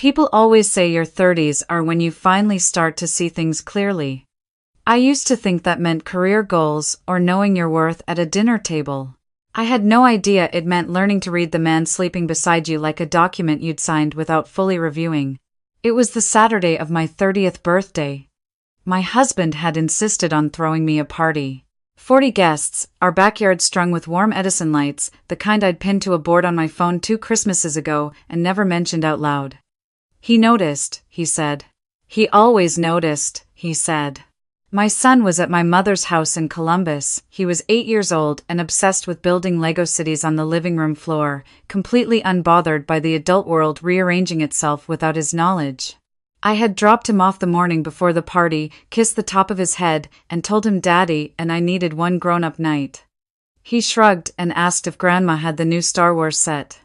People always say your 30s are when you finally start to see things clearly. I used to think that meant career goals or knowing your worth at a dinner table. I had no idea it meant learning to read the man sleeping beside you like a document you'd signed without fully reviewing. It was the Saturday of my 30th birthday. My husband had insisted on throwing me a party. 40 guests, our backyard strung with warm Edison lights, the kind I'd pinned to a board on my phone 2 Christmases ago and never mentioned out loud. He noticed, he said. He always noticed, he said. My son was at my mother's house in Columbus. He was 8 years old and obsessed with building Lego cities on the living room floor, completely unbothered by the adult world rearranging itself without his knowledge. I had dropped him off the morning before the party, kissed the top of his head, and told him Daddy and I needed one grown-up night. He shrugged and asked if Grandma had the new Star Wars set.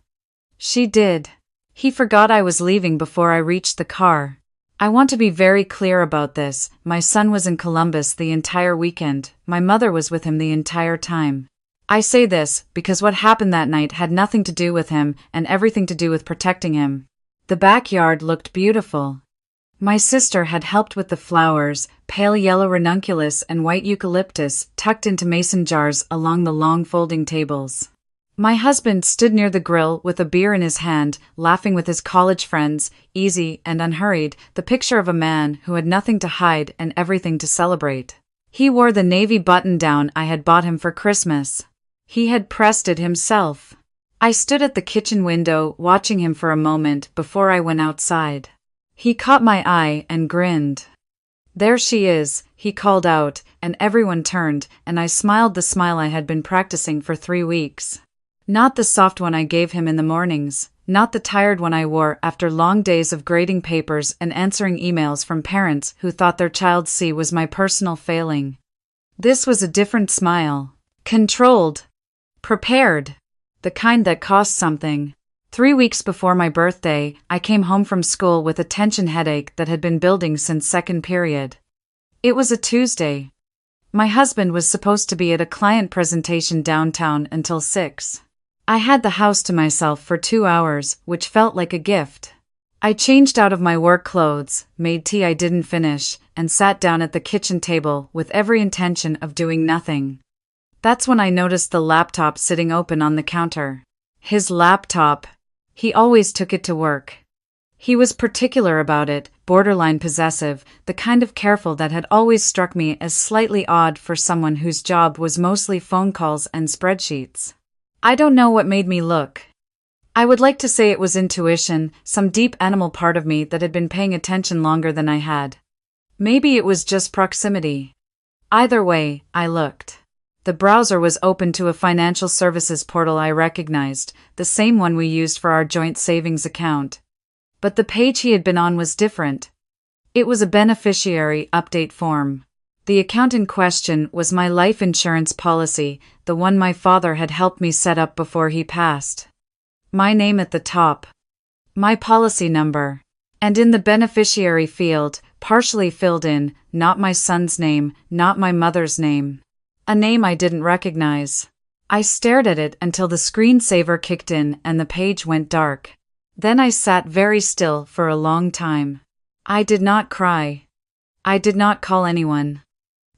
She did. He forgot I was leaving before I reached the car. I want to be very clear about this. My son was in Columbus the entire weekend. My mother was with him the entire time. I say this because what happened that night had nothing to do with him and everything to do with protecting him. The backyard looked beautiful. My sister had helped with the flowers, pale yellow ranunculus and white eucalyptus tucked into mason jars along the long folding tables. My husband stood near the grill with a beer in his hand, laughing with his college friends, easy and unhurried, the picture of a man who had nothing to hide and everything to celebrate. He wore the navy button-down I had bought him for Christmas. He had pressed it himself. I stood at the kitchen window watching him for a moment before I went outside. He caught my eye and grinned. There she is, he called out, and everyone turned, and I smiled the smile I had been practicing for 3 weeks. Not the soft one I gave him in the mornings, not the tired one I wore after long days of grading papers and answering emails from parents who thought their child's C was my personal failing. This was a different smile. Controlled. Prepared. The kind that cost something. 3 weeks before my birthday, I came home from school with a tension headache that had been building since second period. It was a Tuesday. My husband was supposed to be at a client presentation downtown until 6. I had the house to myself for 2 hours, which felt like a gift. I changed out of my work clothes, made tea I didn't finish, and sat down at the kitchen table with every intention of doing nothing. That's when I noticed the laptop sitting open on the counter. His laptop. He always took it to work. He was particular about it, borderline possessive, the kind of careful that had always struck me as slightly odd for someone whose job was mostly phone calls and spreadsheets. I don't know what made me look. I would like to say it was intuition, some deep animal part of me that had been paying attention longer than I had. Maybe it was just proximity. Either way, I looked. The browser was open to a financial services portal I recognized, the same one we used for our joint savings account. But the page he had been on was different. It was a beneficiary update form. The account in question was my life insurance policy, the one my father had helped me set up before he passed. My name at the top. My policy number. And in the beneficiary field, partially filled in, not my son's name, not my mother's name. A name I didn't recognize. I stared at it until the screensaver kicked in and the page went dark. Then I sat very still for a long time. I did not cry. I did not call anyone.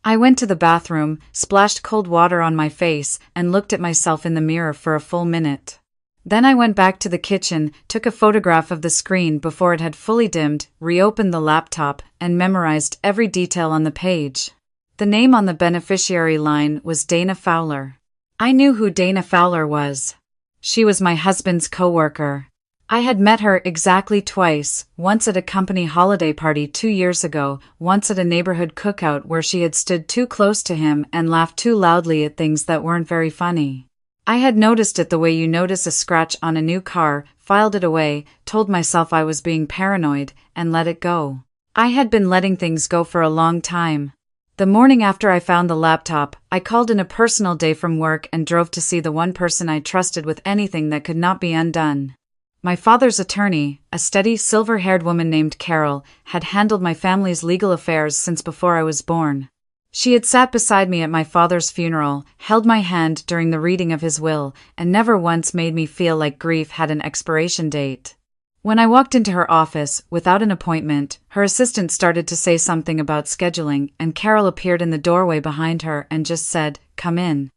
I went to the bathroom, splashed cold water on my face, and looked at myself in the mirror for a full minute. Then I went back to the kitchen, took a photograph of the screen before it had fully dimmed, reopened the laptop, and memorized every detail on the page. The name on the beneficiary line was Dana Fowler. I knew who Dana Fowler was. She was my husband's coworker. I had met her exactly twice, once at a company holiday party 2 years ago, once at a neighborhood cookout where she had stood too close to him and laughed too loudly at things that weren't very funny. I had noticed it the way you notice a scratch on a new car, filed it away, told myself I was being paranoid, and let it go. I had been letting things go for a long time. The morning after I found the laptop, I called in a personal day from work and drove to see the one person I trusted with anything that could not be undone. My father's attorney, a steady, silver-haired woman named Carol, had handled my family's legal affairs since before I was born. She had sat beside me at my father's funeral, held my hand during the reading of his will, and never once made me feel like grief had an expiration date. When I walked into her office, without an appointment, her assistant started to say something about scheduling, and Carol appeared in the doorway behind her and just said, "Come in."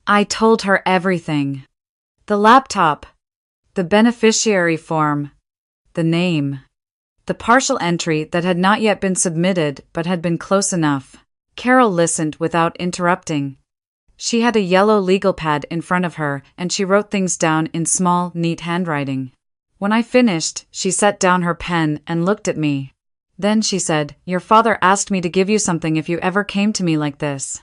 I told her everything. The laptop. The beneficiary form. The name. The partial entry that had not yet been submitted but had been close enough. Carol listened without interrupting. She had a yellow legal pad in front of her, and she wrote things down in small, neat handwriting. When I finished, she set down her pen and looked at me. Then she said, "Your father asked me to give you something if you ever came to me like this."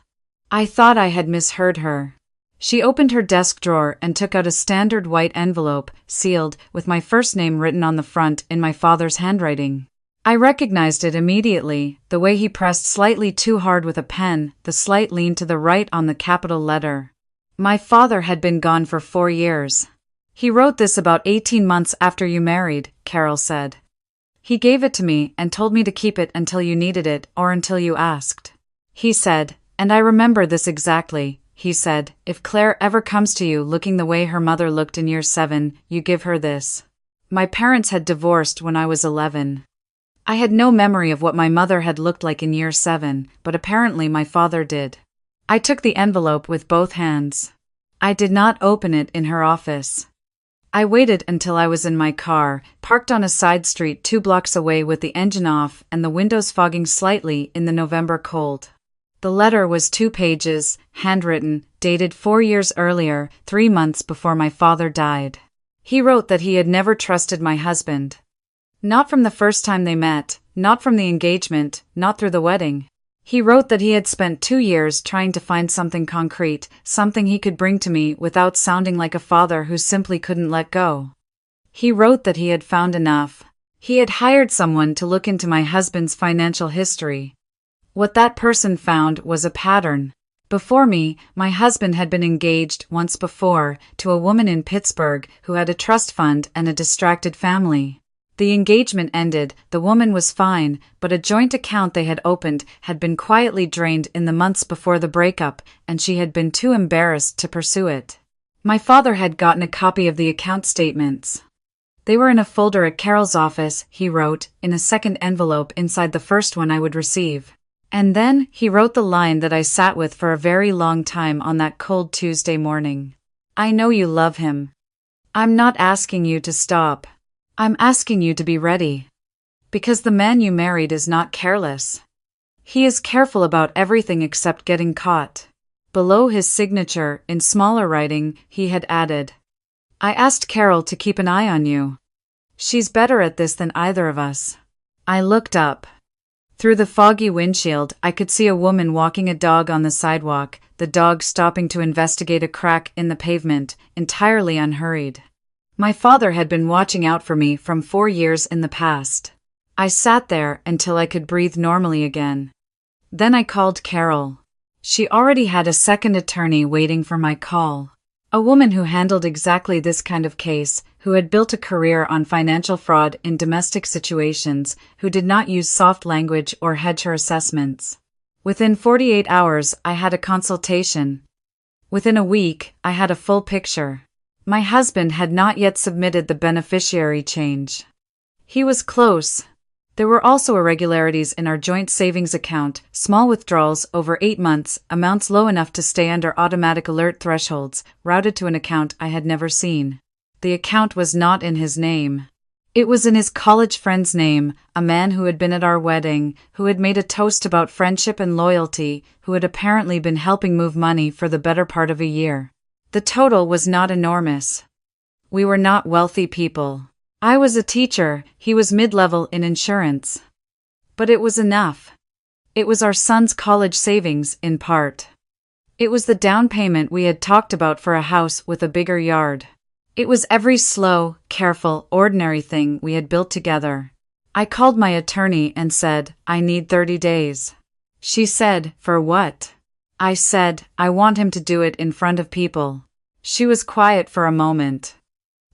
I thought I had misheard her. She opened her desk drawer and took out a standard white envelope, sealed, with my first name written on the front in my father's handwriting. I recognized it immediately, the way he pressed slightly too hard with a pen, the slight lean to the right on the capital letter. My father had been gone for 4 years. "He wrote this about 18 months after you married," Carol said. "He gave it to me and told me to keep it until you needed it or until you asked. He said, and I remember this exactly, he said, if Claire ever comes to you looking the way her mother looked in year 7, you give her this." My parents had divorced when I was 11. I had no memory of what my mother had looked like in year 7, but apparently my father did. I took the envelope with both hands. I did not open it in her office. I waited until I was in my car, parked on a side street 2 blocks away with the engine off and the windows fogging slightly in the November cold. The letter was 2 pages, handwritten, dated 4 years earlier, 3 months before my father died. He wrote that he had never trusted my husband. Not from the first time they met, not from the engagement, not through the wedding. He wrote that he had spent 2 years trying to find something concrete, something he could bring to me without sounding like a father who simply couldn't let go. He wrote that he had found enough. He had hired someone to look into my husband's financial history. What that person found was a pattern. Before me, my husband had been engaged once before to a woman in Pittsburgh who had a trust fund and a distracted family. The engagement ended, the woman was fine, but a joint account they had opened had been quietly drained in the months before the breakup, and she had been too embarrassed to pursue it. My father had gotten a copy of the account statements. They were in a folder at Carol's office, he wrote, in a second envelope inside the first one I would receive. And then, he wrote the line that I sat with for a very long time on that cold Tuesday morning. "I know you love him. I'm not asking you to stop. I'm asking you to be ready. Because the man you married is not careless. He is careful about everything except getting caught." Below his signature, in smaller writing, he had added, "I asked Carol to keep an eye on you. She's better at this than either of us." I looked up. Through the foggy windshield, I could see a woman walking a dog on the sidewalk, the dog stopping to investigate a crack in the pavement, entirely unhurried. My father had been watching out for me from 4 years in the past. I sat there until I could breathe normally again. Then I called Carol. She already had a second attorney waiting for my call. A woman who handled exactly this kind of case, who had built a career on financial fraud in domestic situations, who did not use soft language or hedge her assessments. Within 48 hours, I had a consultation. Within a week, I had a full picture. My husband had not yet submitted the beneficiary change. He was close. There were also irregularities in our joint savings account, small withdrawals over 8 months, amounts low enough to stay under automatic alert thresholds, routed to an account I had never seen. The account was not in his name. It was in his college friend's name, a man who had been at our wedding, who had made a toast about friendship and loyalty, who had apparently been helping move money for the better part of a year. The total was not enormous. We were not wealthy people. I was a teacher, he was mid-level in insurance. But it was enough. It was our son's college savings, in part. It was the down payment we had talked about for a house with a bigger yard. It was every slow, careful, ordinary thing we had built together. I called my attorney and said, "I need 30 days. She said, "For what?" I said, "I want him to do it in front of people." She was quiet for a moment.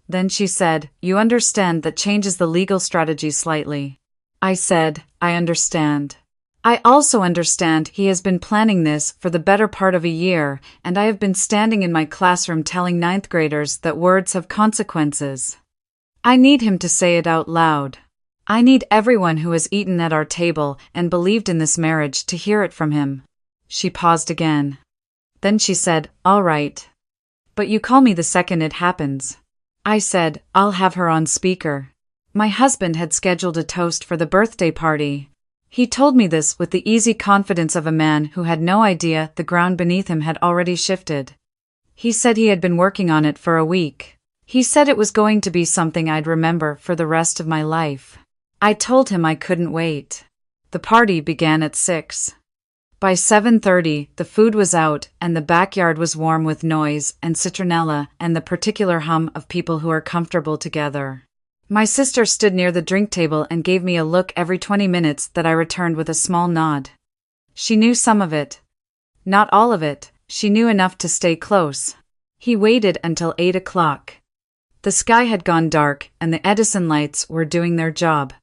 Then she said, "You understand that changes the legal strategy slightly." I said, "I understand. I also understand he has been planning this for the better part of a year, and I have been standing in my classroom telling 9th graders that words have consequences." I need him to say it out loud. I need everyone who has eaten at our table and believed in this marriage to hear it from him." She paused again. Then she said, "All right. But you call me the second it happens." I said, "I'll have her on speaker." My husband had scheduled a toast for the birthday party. He told me this with the easy confidence of a man who had no idea the ground beneath him had already shifted. He said he had been working on it for a week. He said it was going to be something I'd remember for the rest of my life. I told him I couldn't wait. The party began at 6. By 7:30, the food was out and the backyard was warm with noise and citronella and the particular hum of people who are comfortable together. My sister stood near the drink table and gave me a look every 20 minutes that I returned with a small nod. She knew some of it. Not all of it, she knew enough to stay close. He waited until 8 o'clock. The sky had gone dark and the Edison lights were doing their job.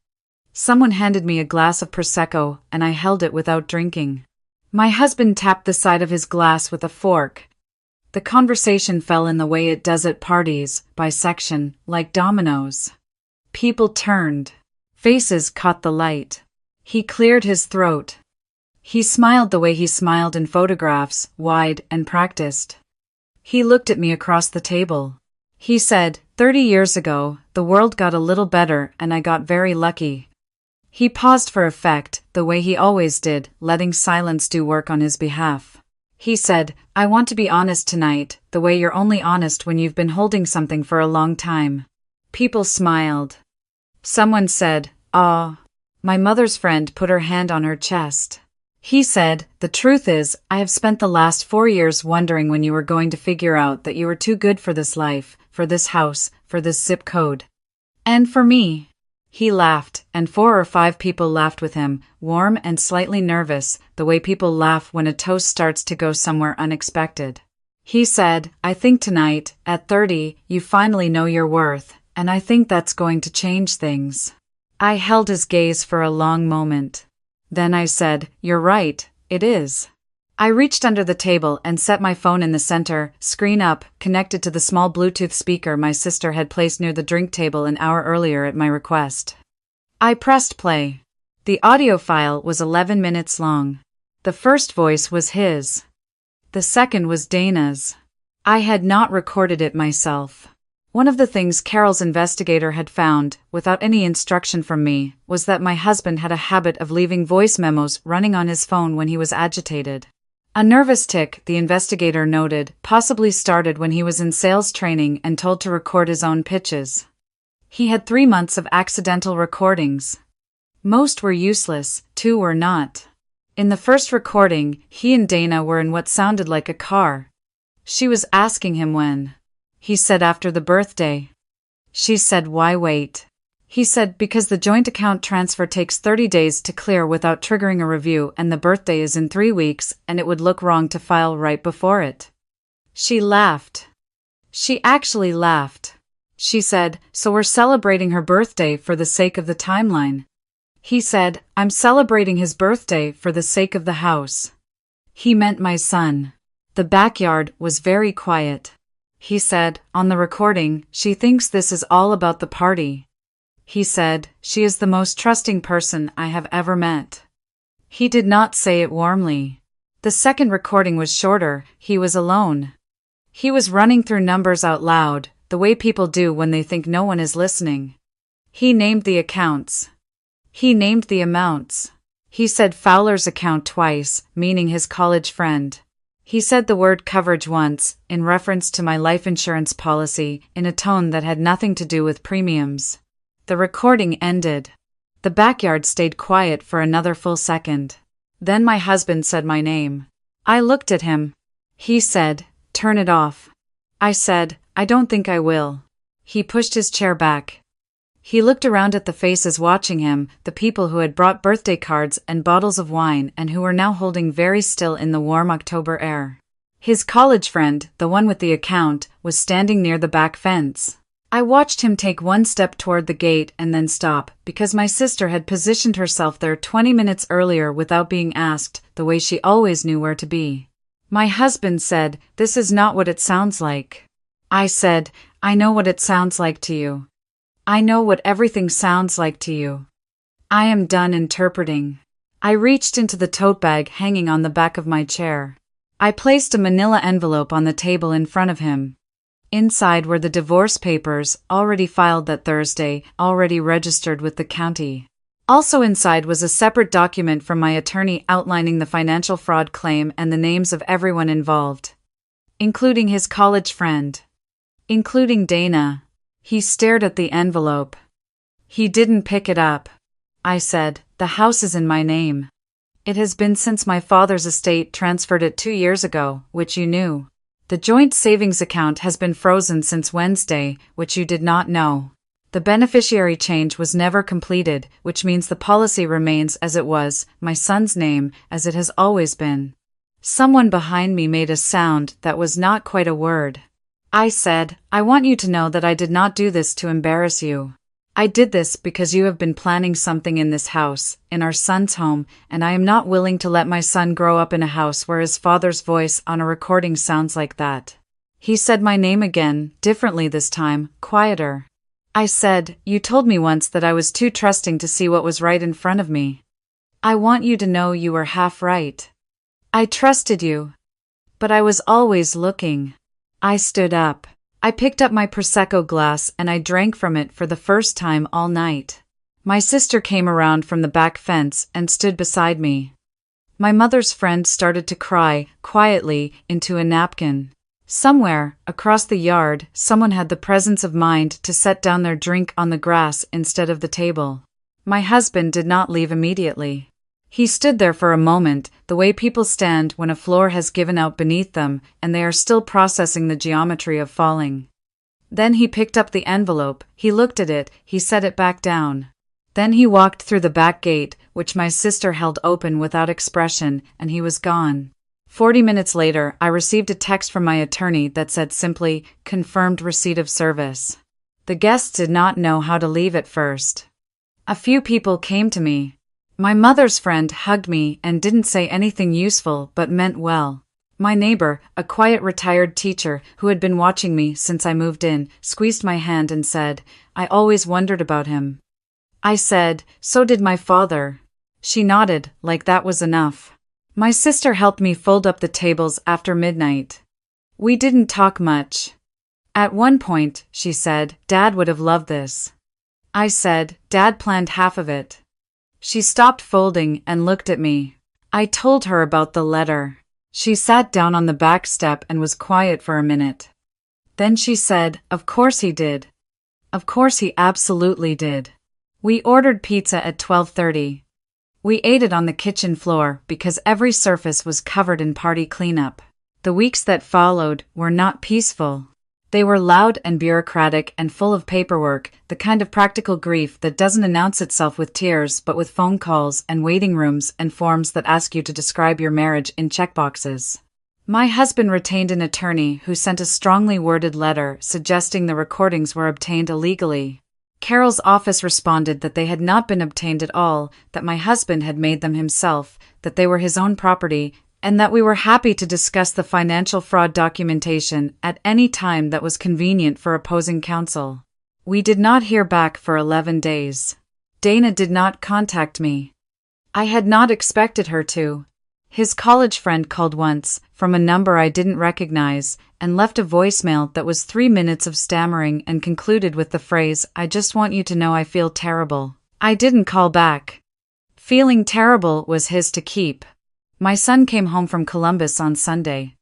Someone handed me a glass of Prosecco and I held it without drinking. My husband tapped the side of his glass with a fork. The conversation fell in the way it does at parties, by section, like dominoes. People turned. Faces caught the light. He cleared his throat. He smiled the way he smiled in photographs, wide and practiced. He looked at me across the table. He said, 30 years ago, the world got a little better and I got very lucky. He paused for effect, the way he always did, letting silence do work on his behalf. He said, I want to be honest tonight, the way you're only honest when you've been holding something for a long time. People smiled. Someone said, "Ah." My mother's friend put her hand on her chest. He said, the truth is, I have spent the last 4 years wondering when you were going to figure out that you were too good for this life, for this house, for this zip code. And for me. He laughed, and 4 or 5 people laughed with him, warm and slightly nervous, the way people laugh when a toast starts to go somewhere unexpected. He said, I think tonight, at 30, you finally know your worth, and I think that's going to change things. I held his gaze for a long moment. Then I said, you're right, it is. I reached under the table and set my phone in the center, screen up, connected to the small Bluetooth speaker my sister had placed near the drink table an hour earlier at my request. I pressed play. The audio file was 11 minutes long. The first voice was his. The second was Dana's. I had not recorded it myself. One of the things Carol's investigator had found, without any instruction from me, was that my husband had a habit of leaving voice memos running on his phone when he was agitated. A nervous tic, the investigator noted, possibly started when he was in sales training and told to record his own pitches. He had 3 months of accidental recordings. Most were useless, 2 were not. In the first recording, he and Dana were in what sounded like a car. She was asking him when. He said after the birthday. She said, why wait? He said, because the joint account transfer takes 30 days to clear without triggering a review and the birthday is in 3 weeks and it would look wrong to file right before it. She laughed. She actually laughed. She said, so we're celebrating her birthday for the sake of the timeline. He said, I'm celebrating his birthday for the sake of the house. He meant my son. The backyard was very quiet. He said, on the recording, she thinks this is all about the party. He said, she is the most trusting person I have ever met. He did not say it warmly. The second recording was shorter, he was alone. He was running through numbers out loud, the way people do when they think no one is listening. He named the accounts. He named the amounts. He said Fowler's account twice, meaning his college friend. He said the word coverage once, in reference to my life insurance policy, in a tone that had nothing to do with premiums. The recording ended. The backyard stayed quiet for another full second. Then my husband said my name. I looked at him. He said, turn it off. I said, I don't think I will. He pushed his chair back. He looked around at the faces watching him, the people who had brought birthday cards and bottles of wine and who were now holding very still in the warm October air. His college friend, the one with the account, was standing near the back fence. I watched him take one step toward the gate and then stop, because my sister had positioned herself there 20 minutes earlier without being asked, the way she always knew where to be. My husband said, this is not what it sounds like. I said, I know what it sounds like to you. I know what everything sounds like to you. I am done interpreting. I reached into the tote bag hanging on the back of my chair. I placed a manila envelope on the table in front of him. Inside were the divorce papers, already filed that Thursday, already registered with the county. Also inside was a separate document from my attorney outlining the financial fraud claim and the names of everyone involved, including his college friend, including Dana. He stared at the envelope. He didn't pick it up. I said, "The house is in my name. It has been since my father's estate transferred it 2 years ago, which you knew. The joint savings account has been frozen since Wednesday, which you did not know. The beneficiary change was never completed, which means the policy remains as it was, my son's name, as it has always been." Someone behind me made a sound that was not quite a word. I said, "I want you to know that I did not do this to embarrass you. I did this because you have been planning something in this house, in our son's home, and I am not willing to let my son grow up in a house where his father's voice on a recording sounds like that." He said my name again, differently this time, quieter. I said, "You told me once that I was too trusting to see what was right in front of me. I want you to know you were half right. I trusted you. But I was always looking." I stood up. I picked up my Prosecco glass and I drank from it for the first time all night. My sister came around from the back fence and stood beside me. My mother's friend started to cry, quietly, into a napkin. Somewhere, across the yard, someone had the presence of mind to set down their drink on the grass instead of the table. My husband did not leave immediately. He stood there for a moment, the way people stand when a floor has given out beneath them and they are still processing the geometry of falling. Then he picked up the envelope, he looked at it, he set it back down. Then he walked through the back gate, which my sister held open without expression, and he was gone. 40 minutes later, I received a text from my attorney that said simply, "Confirmed receipt of service." The guests did not know how to leave at first. A few people came to me. My mother's friend hugged me and didn't say anything useful but meant well. My neighbor, a quiet retired teacher who had been watching me since I moved in, squeezed my hand and said, "I always wondered about him." I said, "So did my father." She nodded, like that was enough. My sister helped me fold up the tables after midnight. We didn't talk much. At one point, she said, "Dad would have loved this." I said, "Dad planned half of it." She stopped folding and looked at me. I told her about the letter. She sat down on the back step and was quiet for a minute. Then she said, "Of course he did. Of course he absolutely did." We ordered pizza at 12:30. We ate it on the kitchen floor because every surface was covered in party cleanup. The weeks that followed were not peaceful. They were loud and bureaucratic and full of paperwork, the kind of practical grief that doesn't announce itself with tears but with phone calls and waiting rooms and forms that ask you to describe your marriage in checkboxes. My husband retained an attorney who sent a strongly worded letter suggesting the recordings were obtained illegally. Carol's office responded that they had not been obtained at all, that my husband had made them himself, that they were his own property, and that we were happy to discuss the financial fraud documentation at any time that was convenient for opposing counsel. We did not hear back for 11 days. Dana did not contact me. I had not expected her to. His college friend called once, from a number I didn't recognize, and left a voicemail that was 3 minutes of stammering and concluded with the phrase, "I just want you to know I feel terrible." I didn't call back. Feeling terrible was his to keep. My son came home from Columbus on Sunday.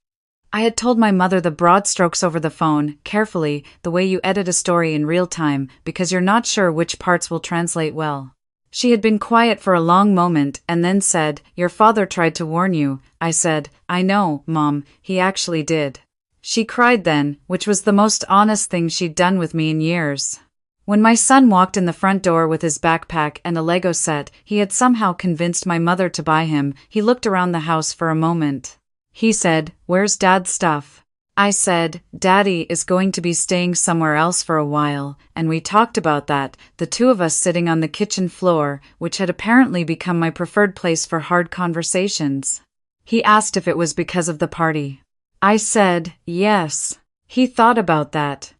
I had told my mother the broad strokes over the phone, carefully, the way you edit a story in real time, because you're not sure which parts will translate well. She had been quiet for a long moment and then said, "Your father tried to warn you." I said, "I know, Mom, he actually did." She cried then, which was the most honest thing she'd done with me in years. When my son walked in the front door with his backpack and a Lego set he had somehow convinced my mother to buy him, he looked around the house for a moment. He said, "Where's Dad's stuff?" I said, "Daddy is going to be staying somewhere else for a while," and we talked about that, the two of us sitting on the kitchen floor, which had apparently become my preferred place for hard conversations. He asked if it was because of the party. I said, yes. He thought about that.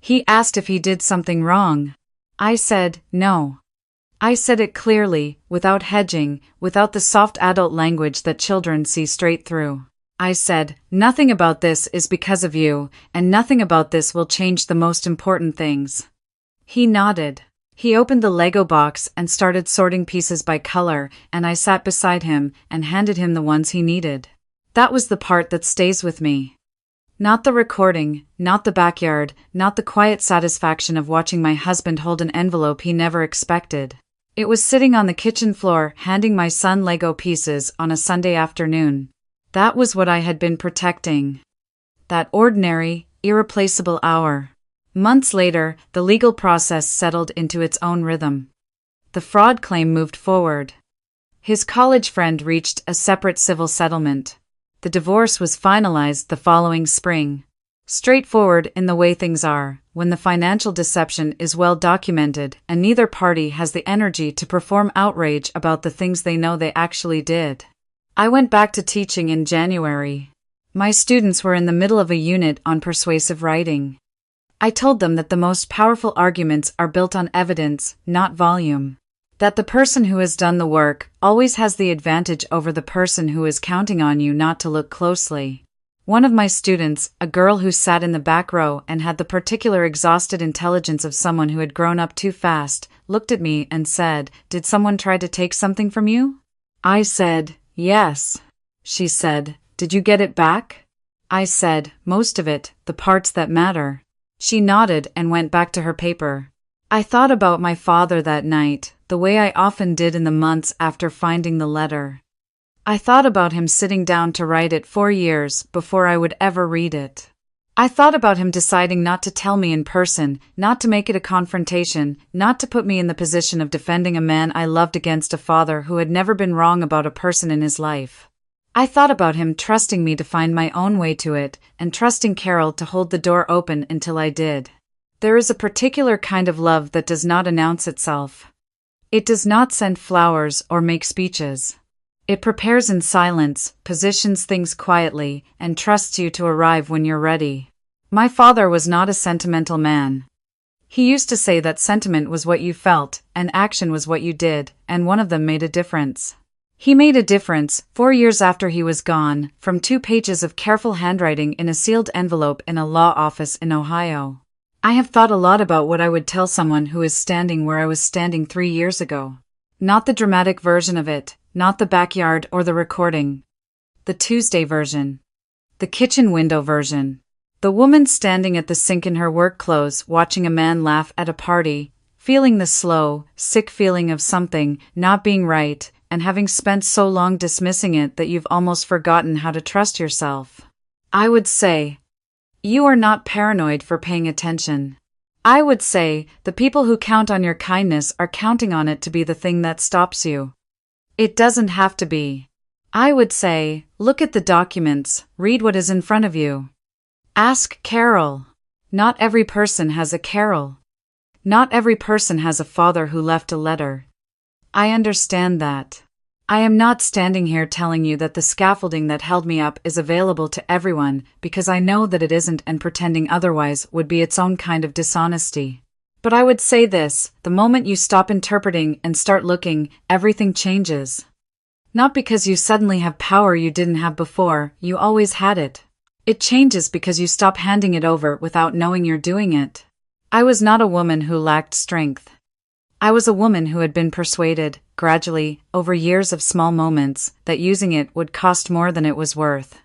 He asked if he did something wrong. I said, no. I said it clearly, without hedging, without the soft adult language that children see straight through. I said, nothing about this is because of you, and nothing about this will change the most important things. He nodded. He opened the Lego box and started sorting pieces by color, and I sat beside him and handed him the ones he needed. That was the part that stays with me. Not the recording, not the backyard, not the quiet satisfaction of watching my husband hold an envelope he never expected. It was sitting on the kitchen floor handing my son Lego pieces on a Sunday afternoon. That was what I had been protecting. That ordinary, irreplaceable hour. Months later, the legal process settled into its own rhythm. The fraud claim moved forward. His college friend reached a separate civil settlement. The divorce was finalized the following spring. Straightforward in the way things are, when the financial deception is well documented and neither party has the energy to perform outrage about the things they know they actually did. I went back to teaching in January. My students were in the middle of a unit on persuasive writing. I told them that the most powerful arguments are built on evidence, not volume. That the person who has done the work always has the advantage over the person who is counting on you not to look closely. One of my students, a girl who sat in the back row and had the particular exhausted intelligence of someone who had grown up too fast, looked at me and said, "Did someone try to take something from you?" I said, "Yes." She said, "Did you get it back?" I said, "Most of it, the parts that matter." She nodded and went back to her paper. I thought about my father that night, the way I often did in the months after finding the letter. I thought about him sitting down to write it 4 years before I would ever read it. I thought about him deciding not to tell me in person, not to make it a confrontation, not to put me in the position of defending a man I loved against a father who had never been wrong about a person in his life. I thought about him trusting me to find my own way to it, and trusting Carol to hold the door open until I did. There is a particular kind of love that does not announce itself. It does not send flowers or make speeches. It prepares in silence, positions things quietly, and trusts you to arrive when you're ready. My father was not a sentimental man. He used to say that sentiment was what you felt, and action was what you did, and one of them made a difference. He made a difference, 4 years after he was gone, from 2 pages of careful handwriting in a sealed envelope in a law office in Ohio. I have thought a lot about what I would tell someone who is standing where I was standing 3 years ago. Not the dramatic version of it, not the backyard or the recording. The Tuesday version. The kitchen window version. The woman standing at the sink in her work clothes watching a man laugh at a party, feeling the slow, sick feeling of something not being right, and having spent so long dismissing it that you've almost forgotten how to trust yourself. I would say, you are not paranoid for paying attention. I would say, the people who count on your kindness are counting on it to be the thing that stops you. It doesn't have to be. I would say, look at the documents, read what is in front of you. Ask Carol. Not every person has a Carol. Not every person has a father who left a letter. I understand that. I am not standing here telling you that the scaffolding that held me up is available to everyone, because I know that it isn't, and pretending otherwise would be its own kind of dishonesty. But I would say this, the moment you stop interpreting and start looking, everything changes. Not because you suddenly have power you didn't have before, you always had it. It changes because you stop handing it over without knowing you're doing it. I was not a woman who lacked strength. I was a woman who had been persuaded, gradually, over years of small moments, that using it would cost more than it was worth.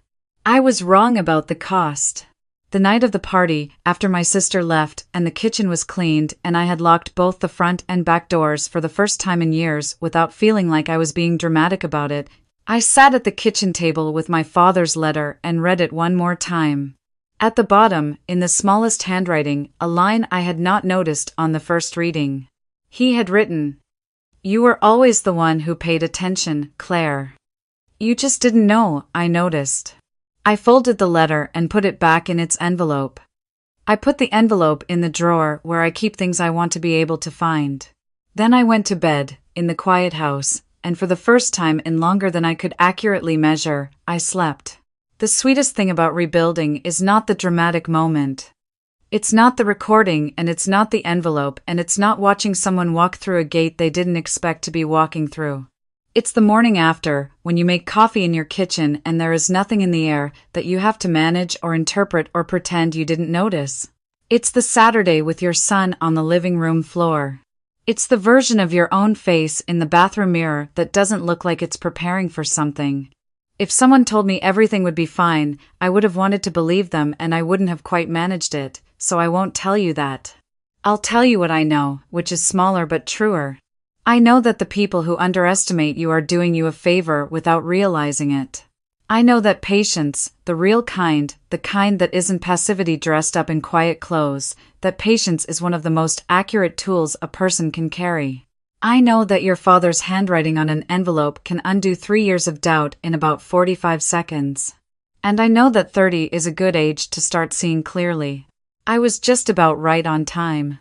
I was wrong about the cost. The night of the party, after my sister left and the kitchen was cleaned and I had locked both the front and back doors for the first time in years without feeling like I was being dramatic about it, I sat at the kitchen table with my father's letter and read it one more time. At the bottom, in the smallest handwriting, a line I had not noticed on the first reading. He had written, "You were always the one who paid attention, Claire. You just didn't know, I noticed." I folded the letter and put it back in its envelope. I put the envelope in the drawer where I keep things I want to be able to find. Then I went to bed, in the quiet house, and for the first time in longer than I could accurately measure, I slept. The sweetest thing about rebuilding is not the dramatic moment. It's not the recording, and it's not the envelope, and it's not watching someone walk through a gate they didn't expect to be walking through. It's the morning after, when you make coffee in your kitchen and there is nothing in the air that you have to manage or interpret or pretend you didn't notice. It's the Saturday with your son on the living room floor. It's the version of your own face in the bathroom mirror that doesn't look like it's preparing for something. If someone told me everything would be fine, I would have wanted to believe them and I wouldn't have quite managed it, so I won't tell you that. I'll tell you what I know, which is smaller but truer. I know that the people who underestimate you are doing you a favor without realizing it. I know that patience, the real kind, the kind that isn't passivity dressed up in quiet clothes, that patience is one of the most accurate tools a person can carry. I know that your father's handwriting on an envelope can undo 3 years of doubt in about 45 seconds. And I know that 30 is a good age to start seeing clearly. I was just about right on time.